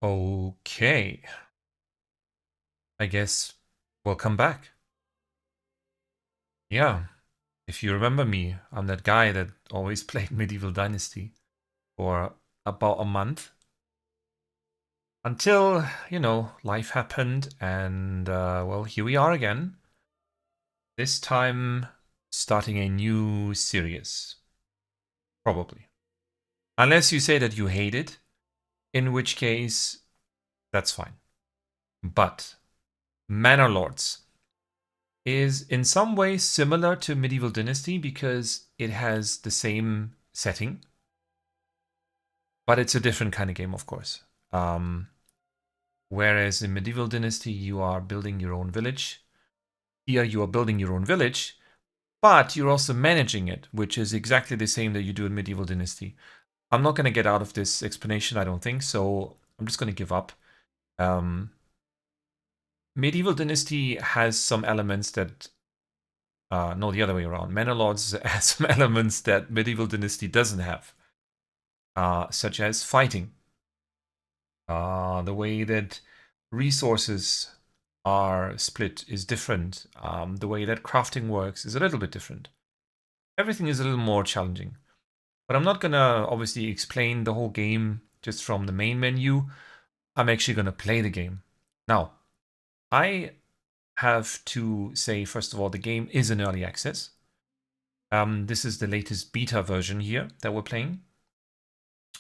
Okay, I guess welcome back. Yeah, if you remember me, I'm that guy that always played Medieval Dynasty for about a month until, life happened and, well, here we are again. This time starting a new series, probably. Unless you say that you hate it, in which case, that's fine. But Manor Lords is in some ways similar to Medieval Dynasty because it has the same setting, but it's a different kind of game, of course. Um, whereas in Medieval Dynasty, you are building your own village. Here, you are building your own village, but you're also managing it, which is exactly the same that you do in Medieval Dynasty. I'm not going to get out of this explanation, I don't think, so I'm just going to give up. Um, Medieval Dynasty has some elements that no, the other way around. Manor Lords has some elements that Medieval Dynasty doesn't have, such as fighting. The way that resources are split is different. The way that crafting works is a little bit different. Everything is a little more challenging. But I'm not gonna obviously explain the whole game just from the main menu. I'm actually gonna play the game. Now, I have to say, first of all, the game is in early access. This is the latest beta version here that we're playing,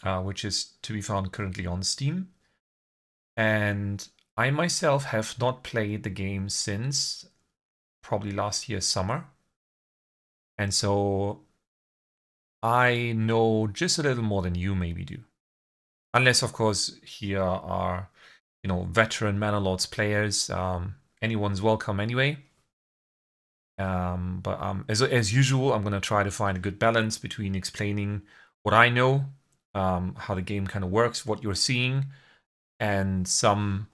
which is to be found currently on Steam. And I myself have not played the game since probably last year summer. And so I know just a little more than you maybe do. Unless, of course, here are, veteran Manor Lords players. Anyone's welcome anyway. But as usual, I'm going to try to find a good balance between explaining what I know, how the game kind of works, what you're seeing, and some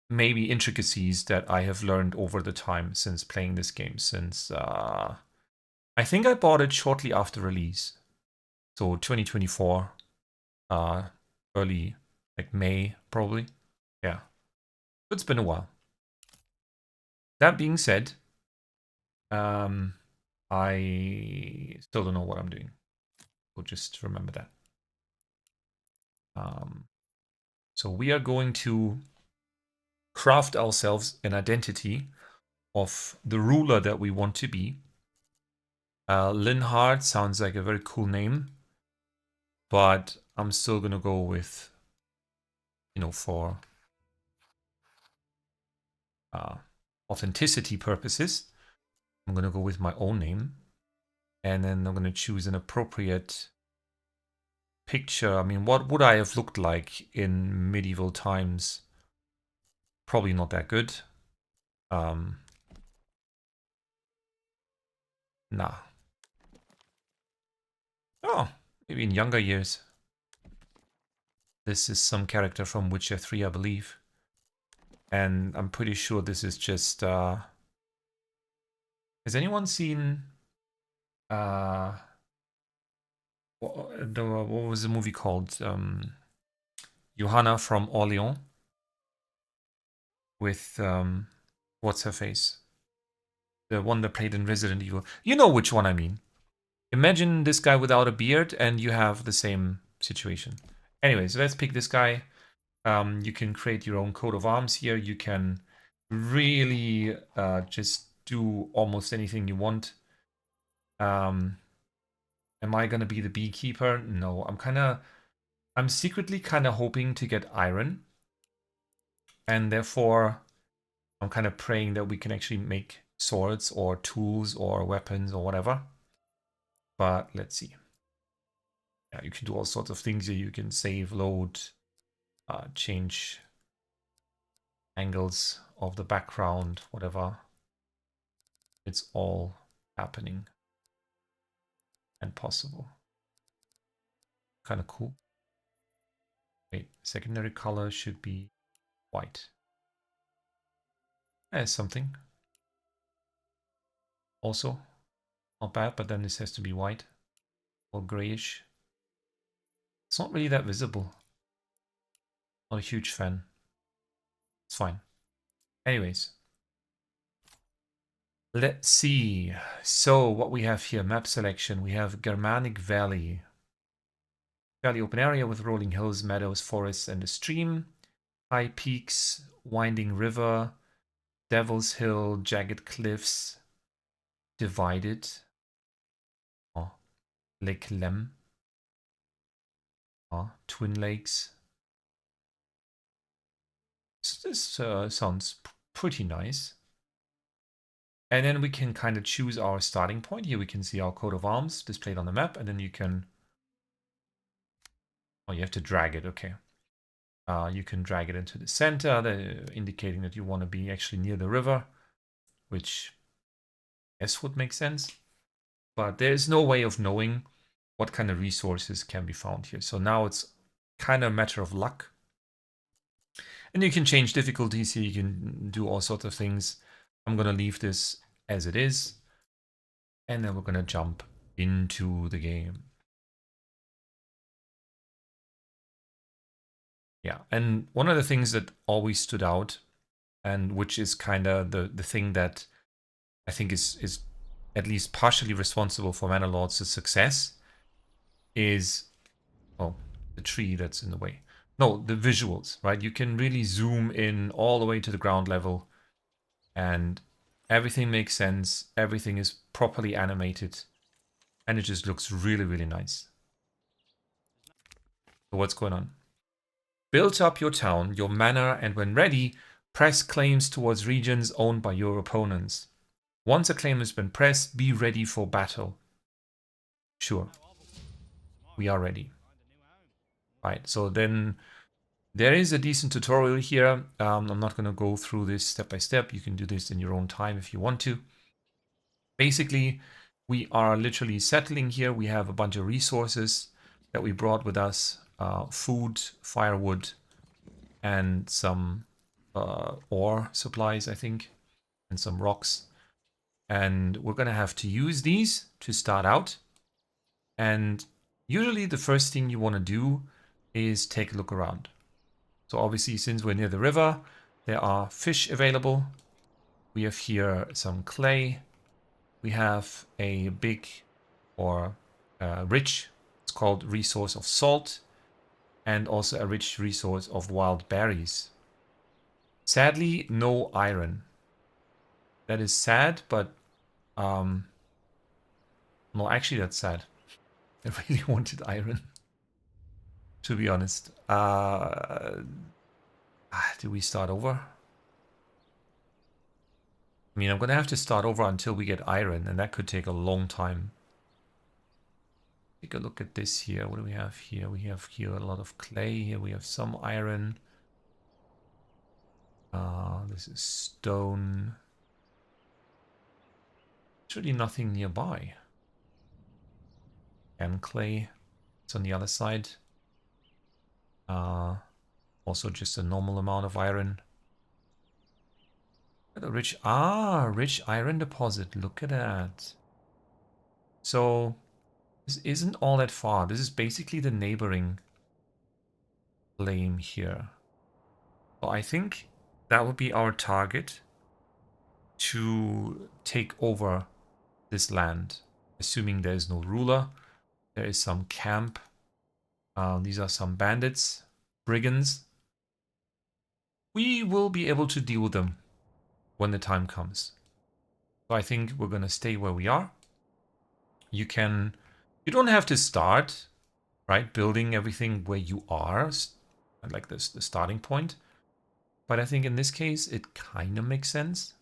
maybe intricacies that I have learned over the time since playing this game. Since I think I bought it shortly after release, so 2024, uh, early like May probably. Yeah, it's been a while. That being said, um, I still don't know what I'm doing. So just remember that. Um, so we are going to craft ourselves an identity of the ruler that we want to be. Linhard sounds like a very cool name, but I'm still gonna go with, for uh, authenticity purposes, I'm gonna go with my own name, and then I'm gonna choose an appropriate picture. I mean, what would I have looked like in medieval times? Probably not that good. Um, nah. Oh, maybe in younger years. This is some character from Witcher 3, I believe. And I'm pretty sure this is just... has anyone seen... what was the movie called? Johanna from Orleans with what's her face? The one that played in Resident Evil. You know which one I mean. Imagine this guy without a beard, and you have the same situation. Anyways, let's pick this guy. You can create your own coat of arms here. You can really just do almost anything you want. Am I gonna be the beekeeper? No, I'm secretly kind of hoping to get iron, and therefore I'm kind of praying that we can actually make swords or tools or weapons or whatever. But let's see. Yeah, you can do all sorts of things here. You can save, load, change angles of the background, whatever. It's all happening and possible. Kind of cool. Wait, secondary color should be white. That's something. Also, not bad, but then this has to be white or grayish. It's not really that visible. Not a huge fan. It's fine. Anyways. Let's see. So what we have here, map selection. We have Germanic Valley. Fairly open area with rolling hills, meadows, forests, and a stream. High peaks, winding river, Devil's Hill, jagged cliffs, divided. Oh, Lake Lem. Oh, Twin Lakes. So this sounds pretty nice. And then we can kind of choose our starting point. Here we can see our coat of arms displayed on the map. And then you can... Oh, you have to drag it. Okay. You can drag it into the center, indicating that you want to be actually near the river, which I guess would make sense. But there is no way of knowing what kind of resources can be found here. So now it's kind of a matter of luck. And you can change difficulties here. You can do all sorts of things. I'm going to leave this as it is. And then we're going to jump into the game. Yeah, and one of the things that always stood out, and which is kind of the thing that I think is at least partially responsible for Manor Lord's success, is, oh, the tree that's in the way. No, the visuals, right? You can really zoom in all the way to the ground level, and everything makes sense. Everything is properly animated, and it just looks really, really nice. So what's going on? Build up your town, your manor, and when ready, press claims towards regions owned by your opponents. Once a claim has been pressed, be ready for battle. Sure. We are ready. Right, so then there is a decent tutorial here. I'm not going to go through this step by step. You can do this in your own time if you want to. Basically, we are literally settling here. We have a bunch of resources that we brought with us. Food, firewood, and some ore supplies, I think, and some rocks. And we're going to have to use these to start out. And usually the first thing you want to do is take a look around. So obviously, since we're near the river, there are fish available. We have here some clay. We have a big or rich, it's called resource of salt, and also a rich resource of wild berries. Sadly, no iron. That is sad, but no, actually that's sad. I really wanted iron, to be honest. Do we start over? I mean, I'm going to have to start over until we get iron, and that could take a long time. Take a look at this here. What do we have here? We have here a lot of clay. Here we have some iron. This is stone. There's really nothing nearby. And clay. It's on the other side. Also just a normal amount of iron. A rich iron deposit. Look at that. So this isn't all that far. This is basically the neighboring claim here. So I think that would be our target to take over this land, assuming there is no ruler. There is some camp. These are some bandits, brigands. We will be able to deal with them when the time comes. So I think we're going to stay where we are. You don't have to start, right, building everything where you are, like this, the starting point. But I think in this case, it kind of makes sense.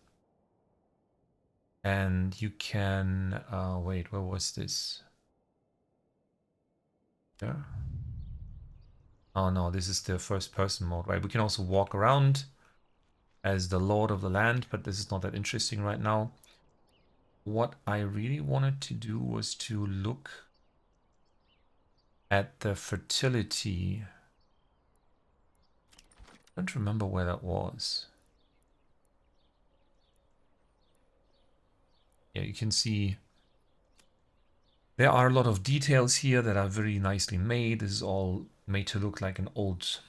And you can, wait, where was this? There. Oh no, this is the first person mode, right? We can also walk around as the lord of the land, but this is not that interesting right now. What I really wanted to do was to look at the fertility. I don't remember where that was. Yeah, you can see there are a lot of details here that are very nicely made. This is all made to look like an old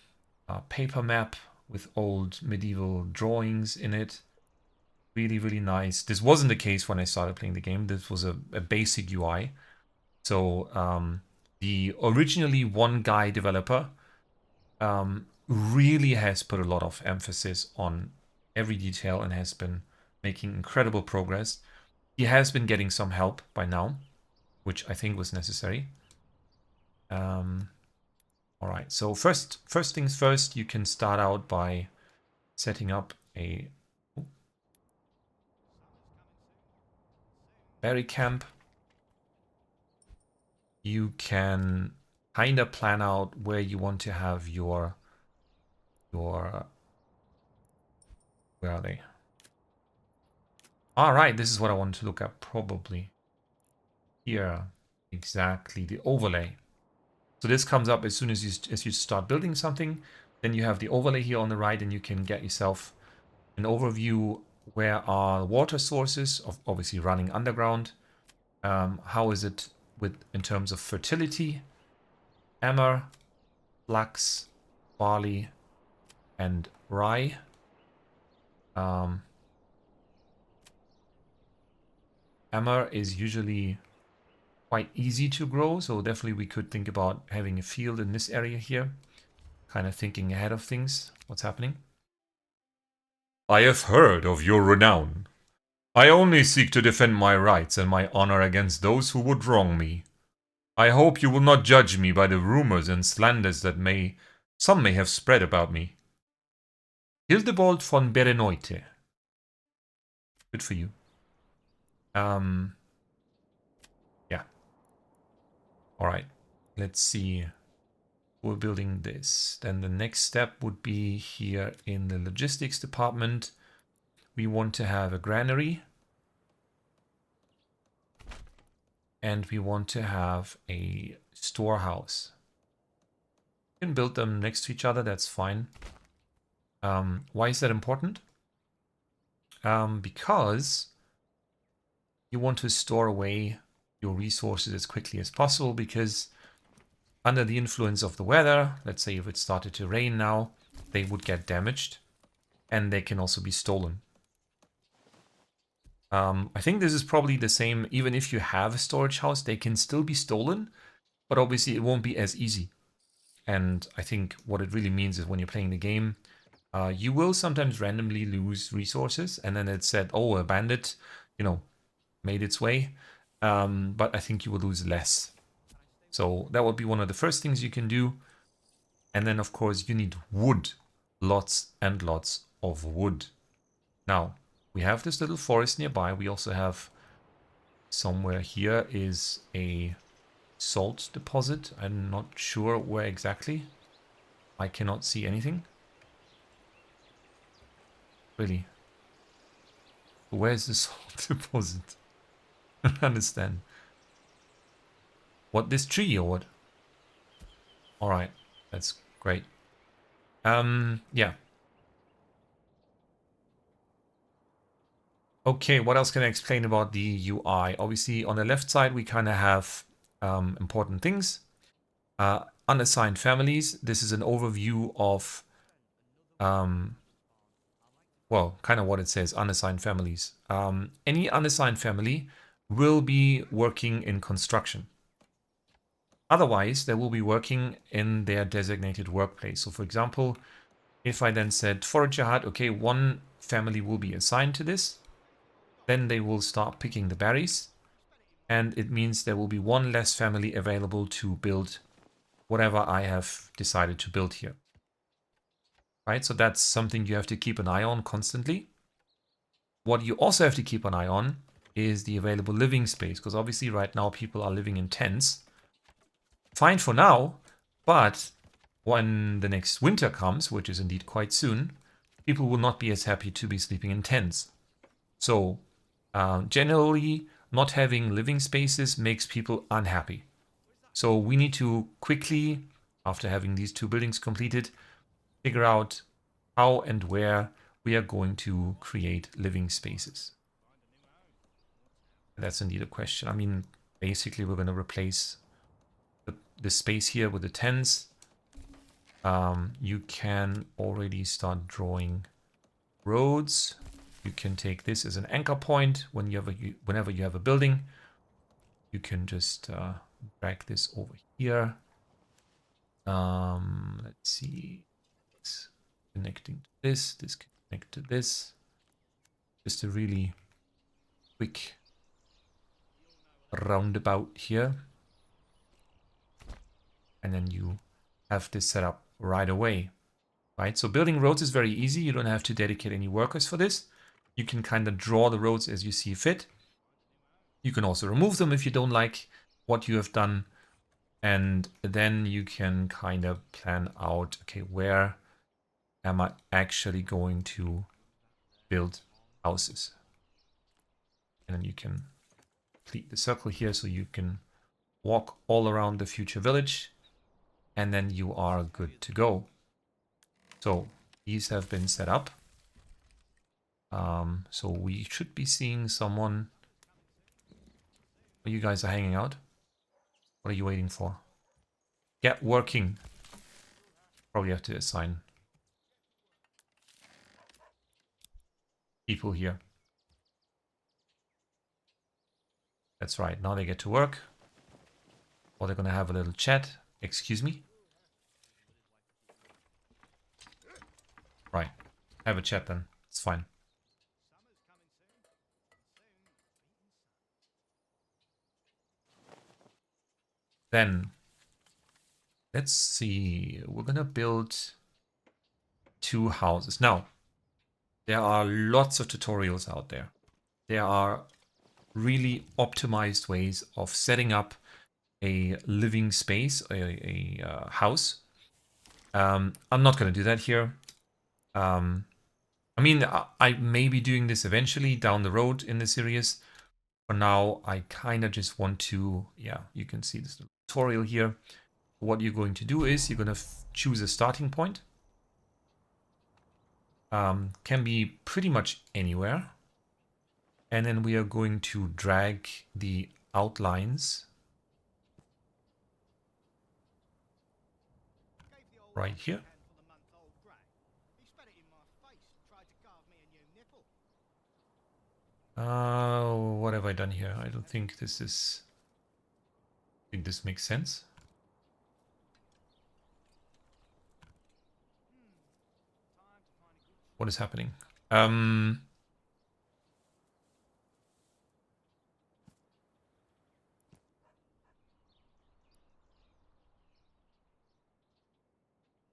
paper map with old medieval drawings in it. Really, really nice. This wasn't the case when I started playing the game. This was a basic UI. So the originally one guy developer really has put a lot of emphasis on every detail and has been making incredible progress. He has been getting some help by now, which I think was necessary. All right, so first things first, you can start out by setting up a berry camp. You can kind of plan out where you want to have your where are they? All right, this is what I want to look at probably. Here, exactly, the overlay. So this comes up as soon as you start building something. Then you have the overlay here on the right, and you can get yourself an overview. Where are water sources, of obviously running underground? How is it in terms of fertility? Emmer, flax, barley, and rye. Emmer is usually quite easy to grow, so definitely we could think about having a field in this area here. Kind of thinking ahead of things, what's happening. I have heard of your renown. I only seek to defend my rights and my honor against those who would wrong me. I hope you will not judge me by the rumors and slanders that some may have spread about me. Hildebold von Bereneutte. Good for you. Yeah. Alright. Let's see. We're building this. Then the next step would be here in the logistics department. We want to have a granary. And we want to have a storehouse. You can build them next to each other, that's fine. Why is that important? Because you want to store away your resources as quickly as possible, because under the influence of the weather, let's say if it started to rain now, they would get damaged and they can also be stolen. I think this is probably the same, even if you have a storage house, they can still be stolen, but obviously it won't be as easy. And I think what it really means is when you're playing the game, you will sometimes randomly lose resources, and then it said, oh, a bandit, made its way. But I think you will lose less. So that would be one of the first things you can do. And then, of course, you need wood. Lots and lots of wood. Now, we have this little forest nearby. We also have somewhere here is a salt deposit. I'm not sure where exactly. I cannot see anything. Really. Where's the salt deposit? I don't understand. What, this tree or what? Alright, that's great. Yeah. Okay, what else can I explain about the UI? Obviously, on the left side, we kind of have important things. Unassigned families. This is an overview of, well, kind of what it says, unassigned families. Any unassigned family will be working in construction. Otherwise, they will be working in their designated workplace. So for example, if I then said forager hut, okay, one family will be assigned to this, then they will start picking the berries. And it means there will be one less family available to build whatever I have decided to build here. Right, so that's something you have to keep an eye on constantly. What you also have to keep an eye on is the available living space, because obviously right now people are living in tents. Fine for now, but when the next winter comes, which is indeed quite soon, people will not be as happy to be sleeping in tents. So generally, not having living spaces makes people unhappy. So we need to quickly, after having these two buildings completed, figure out how and where we are going to create living spaces. That's indeed a question. I mean, basically we're going to replace the space here with the tents. You can already start drawing roads. You can take this as an anchor point whenever you have a building. You can just drag this over here. Let's see. It's connecting to this. This can connect to this. Just a really quick roundabout here. And then you have this set up right away. Right? So building roads is very easy. You don't have to dedicate any workers for this. You can kind of draw the roads as you see fit. You can also remove them if you don't like what you have done. And then you can kind of plan out, okay, where am I actually going to build houses? And then you can complete the circle here so you can walk all around the future village. And then you are good to go. So these have been set up. So we should be seeing someone. You guys are hanging out. What are you waiting for? Get working. Probably have to assign people here. That's right. Now they get to work. Or they're going to have a little chat. Excuse me. Right. Have a chat then. It's fine. Then, let's see. We're going to build 2 houses. Now, there are lots of tutorials out there. There are really optimized ways of setting up a living space, a house. I'm not going to do that here. I mean, I may be doing this eventually down the road in the series. For now, I kind of just want to, yeah, you can see this tutorial here. What you're going to do is you're going to choose a starting point. Can be pretty much anywhere. And then we are going to drag the outlines right here. What have I done here? I don't think this is... I think this makes sense. What is happening?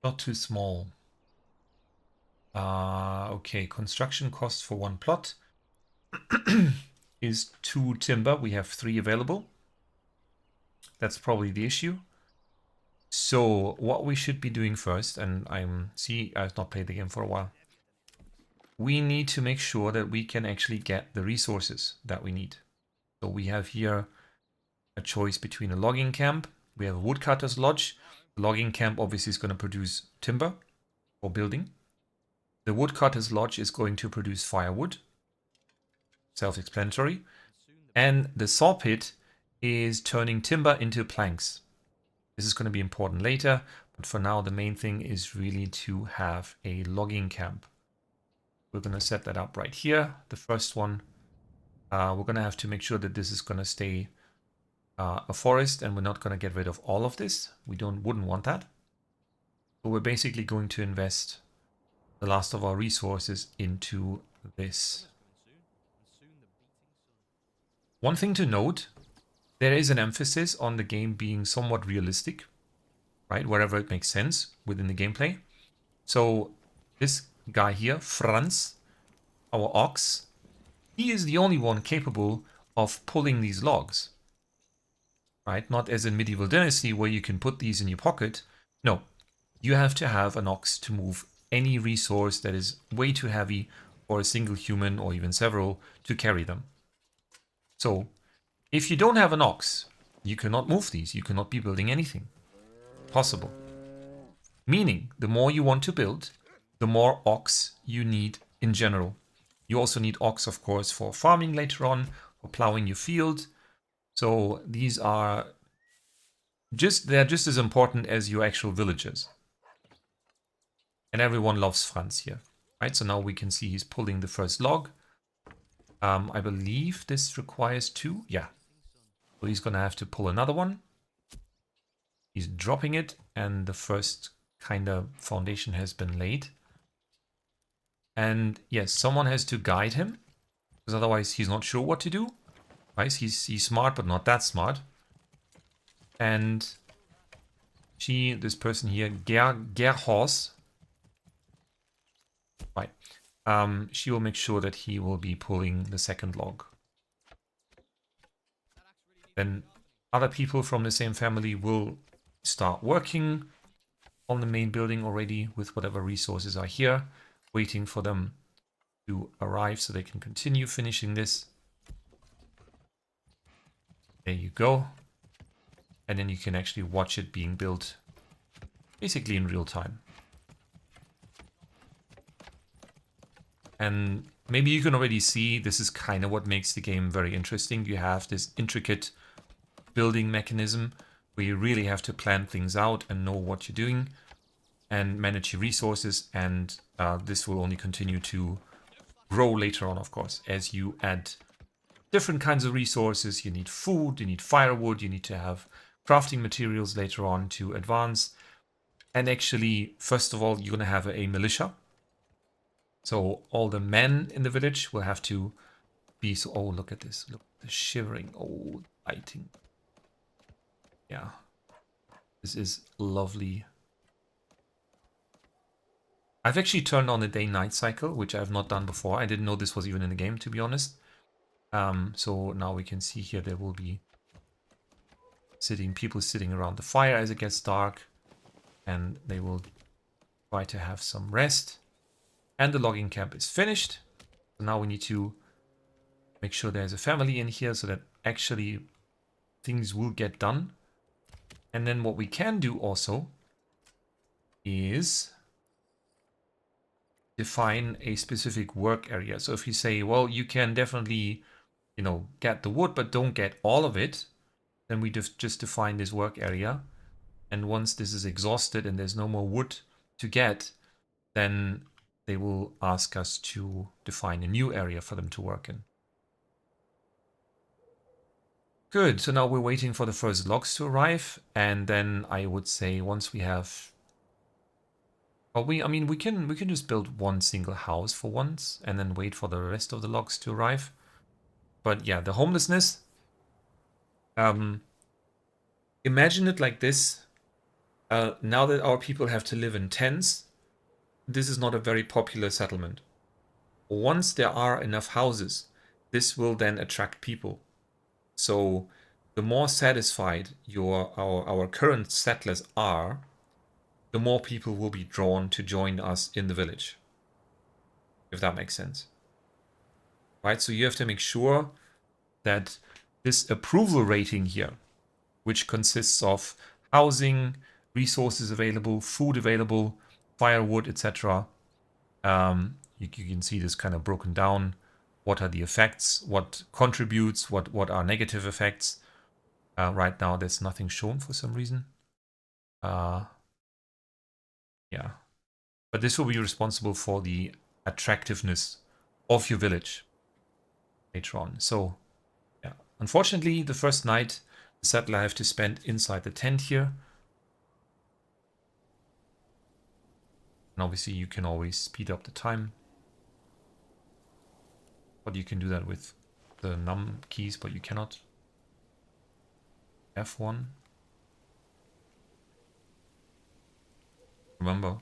Not too small. Okay, construction cost for 1 plot is 2 timber. We have 3 available. That's probably the issue. So what we should be doing first, and I've not played the game for a while. We need to make sure that we can actually get the resources that we need. So we have here a choice between a logging camp. We have a woodcutter's lodge. The logging camp obviously is going to produce timber for building. The woodcutter's lodge is going to produce firewood. Self-explanatory. And the saw pit is turning timber into planks. This is going to be important later, but for now the main thing is really to have a logging camp. We're going to set that up right here, the first one. We're going to have to make sure that this is going to stay a forest, and we're not going to get rid of all of this. We wouldn't want that. But we're basically going to invest the last of our resources into this. One thing to note, there is an emphasis on the game being somewhat realistic, right? Wherever it makes sense within the gameplay. So this guy here, Franz, our ox, he is the only one capable of pulling these logs, right? Not as in Medieval Dynasty where you can put these in your pocket. No, you have to have an ox to move any resource that is way too heavy for a single human or even several to carry them. So if you don't have an ox, you cannot move these. You cannot be building anything possible. Meaning, the more you want to build, the more ox you need in general. You also need ox, of course, for farming later on, for plowing your field. So they're just as important as your actual villagers. And everyone loves Franz here. Right, so now we can see he's pulling the first log. I believe this requires 2. Yeah. So he's going to have to pull another one. He's dropping it, and the first kind of foundation has been laid. And yes, someone has to guide him, because otherwise he's not sure what to do. Right? He's smart, but not that smart. And this person here, Gerhorst, right? She will make sure that he will be pulling the second log. Then other people from the same family will start working on the main building already with whatever resources are here, waiting for them to arrive so they can continue finishing this. There you go. And then you can actually watch it being built basically in real time. And maybe you can already see this is kind of what makes the game very interesting. You have this intricate building mechanism where you really have to plan things out and know what you're doing and manage your resources. And this will only continue to grow later on, of course, as you add different kinds of resources. You need food, you need firewood, you need to have crafting materials later on to advance. And actually, first of all, you're going to have a militia. So all the men in the village will have to be so. Oh, look at this! Look, the shivering. Oh, lighting. Yeah, this is lovely. I've actually turned on the day-night cycle, which I have not done before. I didn't know this was even in the game, to be honest. So now we can see here there will be people sitting around the fire as it gets dark, and they will try to have some rest. And the logging camp is finished. So now we need to make sure there's a family in here so that actually things will get done. And then what we can do also is define a specific work area. So if you say, well, you can definitely, get the wood, but don't get all of it, then we just define this work area. And once this is exhausted and there's no more wood to get, then they will ask us to define a new area for them to work in. Good, so now we're waiting for the first logs to arrive, and then I would say once we have... Well, we can just build one single house for once, and then wait for the rest of the logs to arrive. But yeah, the homelessness... imagine it like this. Now that our people have to live in tents, this is not a very popular settlement. Once there are enough houses, this will then attract people. So the more satisfied our current settlers are, the more people will be drawn to join us in the village. If that makes sense. Right, so you have to make sure that this approval rating here, which consists of housing, resources available, food available, firewood, etc. You can see this kind of broken down. What are the effects? What contributes? What are negative effects? Right now, there's nothing shown for some reason. Yeah. But this will be responsible for the attractiveness of your village later on. So, yeah. Unfortunately, the first night, the settler have to spend inside the tent here. And obviously, you can always speed up the time. But you can do that with the num keys, but you cannot. F1. Remember,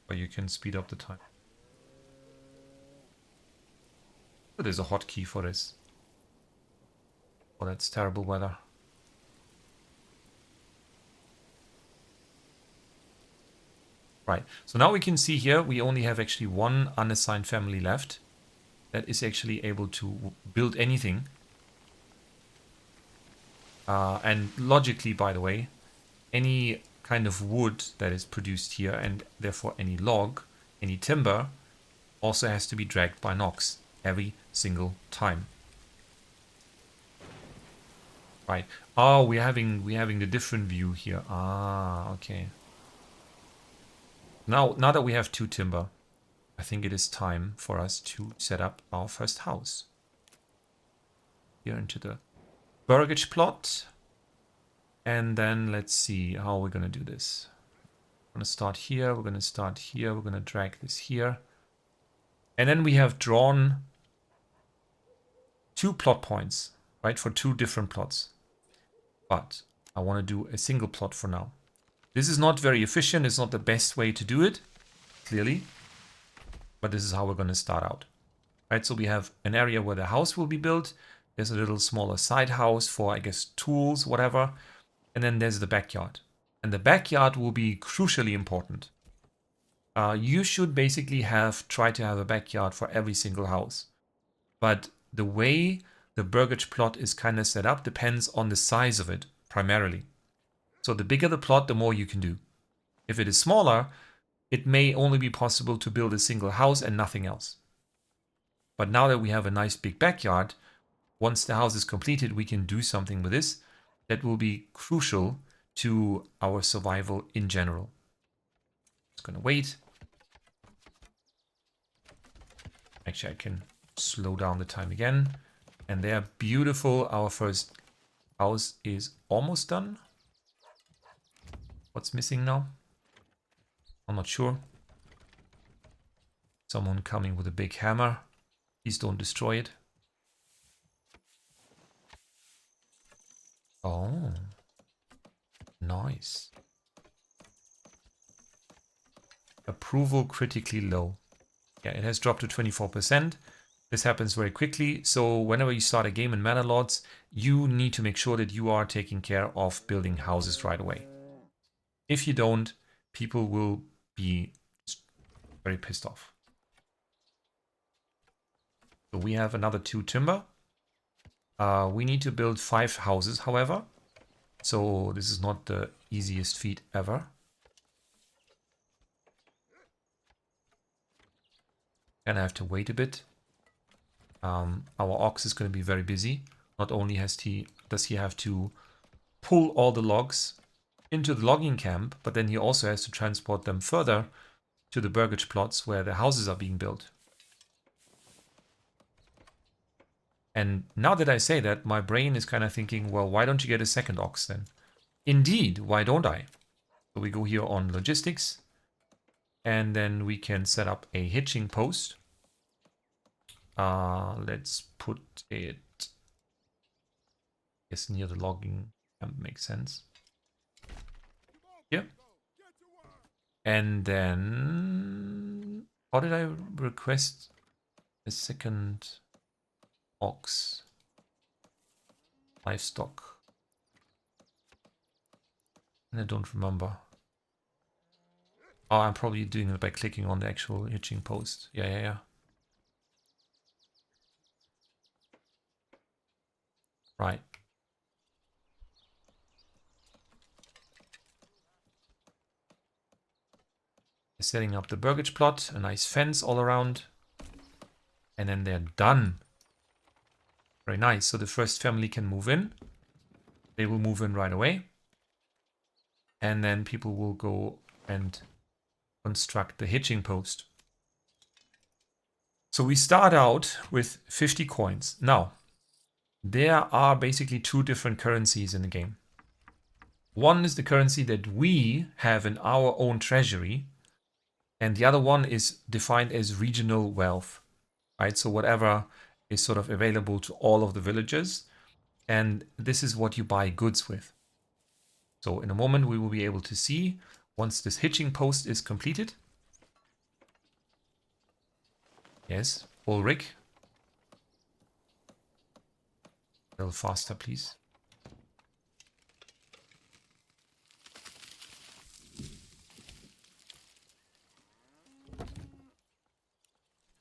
but you can speed up the time. But there's a hotkey for this. Oh, that's terrible weather. Right, so now we can see here we only have actually one unassigned family left that is actually able to build anything. And logically, by the way, any kind of wood that is produced here, and therefore any log, any timber, also has to be dragged by Nox every single time. Right. Oh, we're having the different view here. Ah, okay. Now that we have 2 timber, I think it is time for us to set up our first house. Here into the burgage plot. And then let's see how we're going to do this. We're going to start here. We're going to start here. We're going to drag this here. And then we have drawn 2 plot points, right, for 2 different plots. But I want to do a single plot for now. This is not very efficient. It's not the best way to do it, clearly. But this is how we're going to start out. Right, so we have an area where the house will be built. There's a little smaller side house for, I guess, tools, whatever. And then there's the backyard. And the backyard will be crucially important. You should basically try to have a backyard for every single house. But the way the burgage plot is kind of set up depends on the size of it, primarily. So the bigger the plot, the more you can do. If it is smaller, it may only be possible to build a single house and nothing else. But now that we have a nice big backyard, once the house is completed, we can do something with this that will be crucial to our survival in general. Just gonna wait. Actually, I can slow down the time again. And there, beautiful. Our first house is almost done. What's missing now? I'm not sure. Someone coming with a big hammer. Please don't destroy it. Oh, nice. Approval critically low. Yeah, it has dropped to 24%. This happens very quickly. So whenever you start a game in Manor Lords, you need to make sure that you are taking care of building houses right away. If you don't, people will be very pissed off. So we have another 2 timber. We need to build 5 houses, however. So this is not the easiest feat ever. And I have to wait a bit. Our ox is going to be very busy. Not only does he have to pull all the logs into the logging camp, but then he also has to transport them further to the burgage plots where the houses are being built. And now that I say that, my brain is kind of thinking, well, why don't you get a second ox then? Indeed, why don't I? So we go here on logistics, and then we can set up a hitching post. Let's put it, I guess, near the logging camp makes sense. Here. And then, how did I request a second ox? Livestock. And I don't remember. Oh, I'm probably doing it by clicking on the actual hitching post. Yeah. Right. Setting up the burgage plot, a nice fence all around. And then they're done. Very nice. So the first family can move in. They will move in right away. And then people will go and construct the hitching post. So we start out with 50 coins. Now, there are basically 2 different currencies in the game. One is the currency that we have in our own treasury, and the other one is defined as regional wealth, right? So whatever is sort of available to all of the villagers, and this is what you buy goods with. So in a moment we will be able to see once this hitching post is completed. Yes, Ulrich. A little faster, please.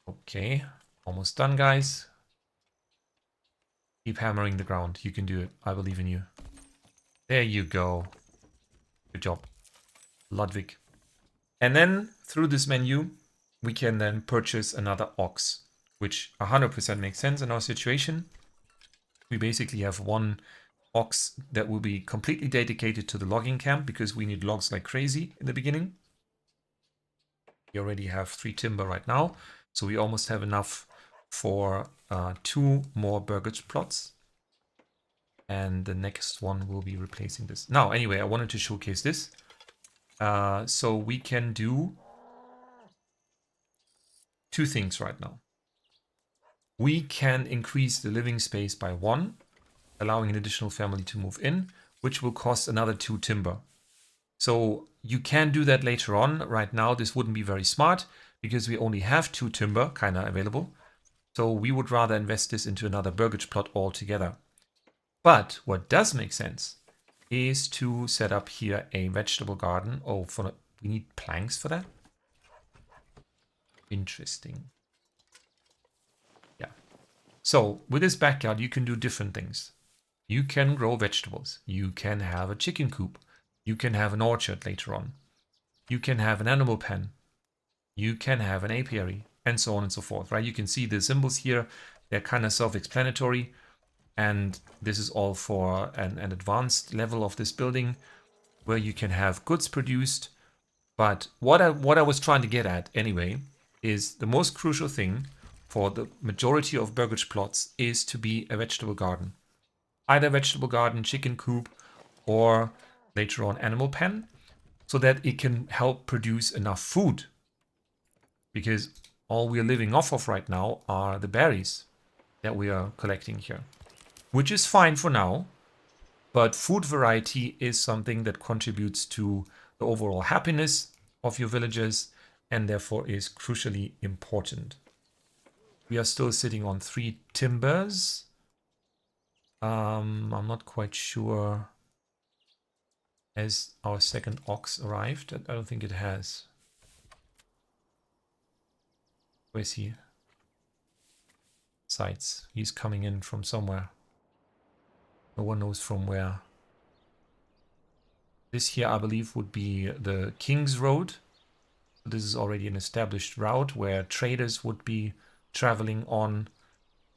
Okay, almost done, guys. Keep hammering the ground. You can do it. I believe in you. There you go. Good job, Ludwig. And then through this menu, we can then purchase another ox, which 100% makes sense in our situation. We basically have 1 ox that will be completely dedicated to the logging camp because we need logs like crazy in the beginning. We already have 3 timber right now, so we almost have enough for 2 more burgage plots. And the next one will be replacing this. Now, anyway, I wanted to showcase this. So we can do 2 things right now. We can increase the living space by 1, allowing an additional family to move in, which will cost another 2 timber. So you can do that later on. Right now, this wouldn't be very smart because we only have 2 timber kind of available. So we would rather invest this into another burgage plot altogether. But what does make sense is to set up here a vegetable garden. Oh, we need planks for that? Interesting. Yeah. So with this backyard, you can do different things. You can grow vegetables. You can have a chicken coop. You can have an orchard later on. You can have an animal pen. You can have an apiary, and so on and so forth, right? You can see the symbols here. They're kind of self-explanatory. And this is all for an advanced level of this building where you can have goods produced. But what I was trying to get at anyway is the most crucial thing for the majority of burgage plots is to be a vegetable garden. Either vegetable garden, chicken coop, or later on animal pen, so that it can help produce enough food. Because all we are living off of right now are the berries that we are collecting here. Which is fine for now, but food variety is something that contributes to the overall happiness of your villagers and therefore is crucially important. We are still sitting on 3 timbers. I'm not quite sure. Has our second ox arrived? I don't think it has. Where's he? Sights. He's coming in from somewhere. No one knows from where. This here, I believe, would be the King's Road. This is already an established route where traders would be traveling on.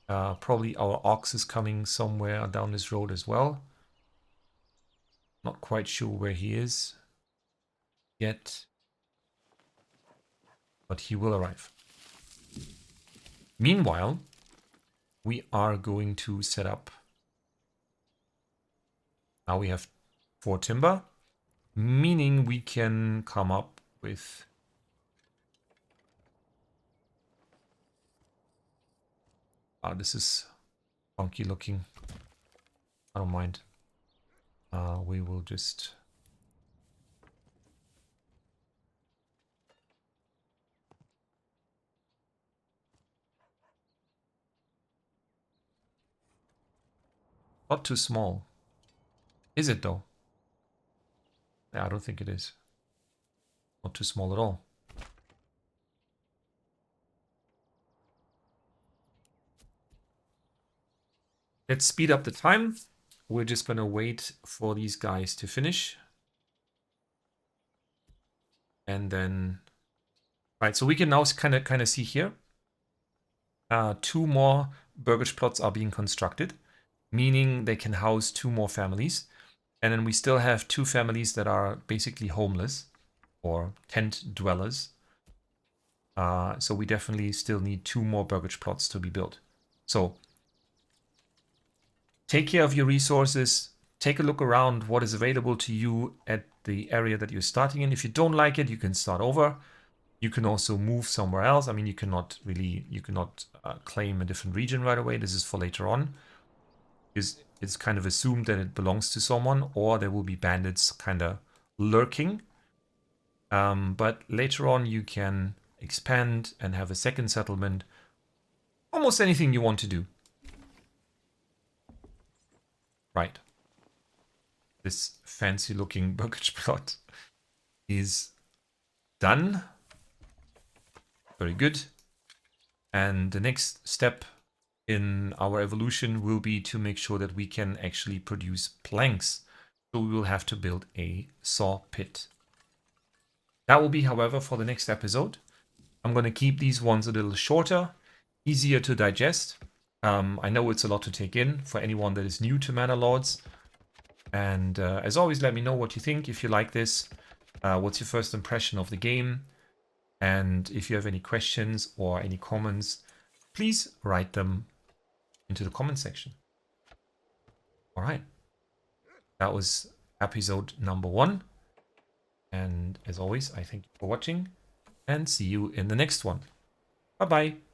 Probably our ox is coming somewhere down this road as well. Not quite sure where he is yet, but he will arrive. Meanwhile, we are going to set up. Now we have 4 timber, meaning we can come up with this is funky looking. I don't mind. We will just not too small. Is it though? Yeah, I don't think it is. Not too small at all. Let's speed up the time. We're just going to wait for these guys to finish. And then, right, so we can now kind of see here. 2 more burgage plots are being constructed, meaning they can house 2 more families. And then we still have 2 families that are basically homeless or tent dwellers. So we definitely still need 2 more burgage plots to be built. So take care of your resources. Take a look around what is available to you at the area that you're starting in. If you don't like it, you can start over. You can also move somewhere else. I mean, you cannot claim a different region right away. This is for later on. It's kind of assumed that it belongs to someone, or there will be bandits kind of lurking. But later on, you can expand and have a second settlement. Almost anything you want to do. Right. This fancy looking burgage plot is done. Very good. And the next step in our evolution will be to make sure that we can actually produce planks. So we will have to build a saw pit. That will be, however, for the next episode. I'm going to keep these ones a little shorter, easier to digest. I know it's a lot to take in for anyone that is new to Manor Lords. And as always, let me know what you think. If you like this, what's your first impression of the game? And if you have any questions or any comments, please write them into the comment section. All right. That was episode number 1. And as always, I thank you for watching and see you in the next one. Bye-bye.